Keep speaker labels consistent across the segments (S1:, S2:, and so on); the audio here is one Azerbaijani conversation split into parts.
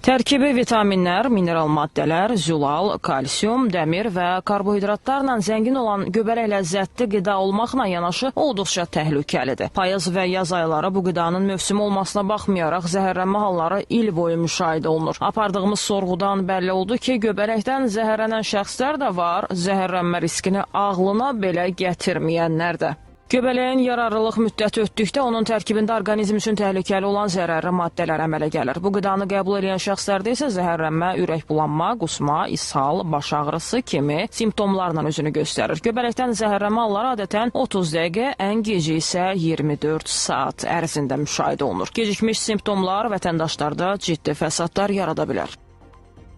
S1: Tərkibi vitaminlər, mineral maddələr, zülal, kalsium, dəmir və karbohidratlarla zəngin olan göbələk ləzzətli qida olmaqla yanaşı olduqca təhlükəlidir. Payız və yaz ayları bu qidanın mövsümü olmasına baxmayaraq zəhərlənmə halları il boyu müşahidə olunur. Apardığımız sorğudan bəlli oldu ki, göbələkdən zəhərlənən şəxslər də var, zəhərlənmə riskini ağlına belə gətirməyənlər də. Göbələyin yararlılıq müddəti ötdükdə onun tərkibində orqanizm üçün təhlükəli olan zərərli maddələr əmələ gəlir. Bu qidanı qəbul edən şəxslərdə isə zəhərlənmə, ürək bulanma, qusma, ishal, baş ağrısı kimi simptomlarla özünü göstərir. Göbələkdən zəhərlənmə halları adətən 30 dəqiqə, ən gecə isə 24 saat ərzində müşahidə olunur. Gecikmiş simptomlar vətəndaşlarda ciddi fəsadlar yarada bilər.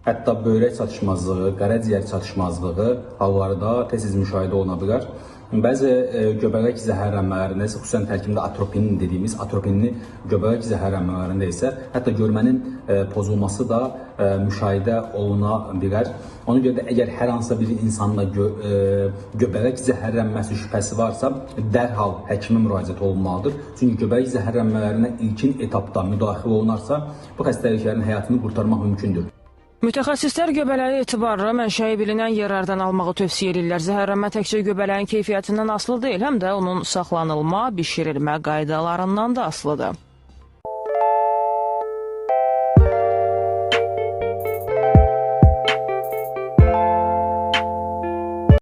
S2: Hətta böyrək çatışmazlığı, qaraciyər çatışmazlığı halları da tez-tez müşahidə oluna bilər. Bəzi göbələk zəhərlənmələrində isə xüsusən tərkibində atropinin dediyimiz atropinli göbələk zəhərlənmələrində isə hətta görmənin pozulması da müşahidə oluna bilər. Ona görə də əgər hər hansısa bir insanda göbələk zəhərlənməsi şübhəsi varsa, dərhal həkimə müraciət olunmalıdır. Çünki göbələk zəhərlənmələrinə ilkin etapda müdaxilə olunarsa, bu xəstəliklərin həyatını qurtarmaq mümkündür.
S1: Mütəxəssislər göbələyi etibarlı, mənşəyi bilinən yerlərdən almağı tövsiyə edirlər. Zəhərlənmə təkcə göbələyin keyfiyyətindən asılı deyil, həm də onun saxlanılma, bişirilmə qaydalarından da asılıdır.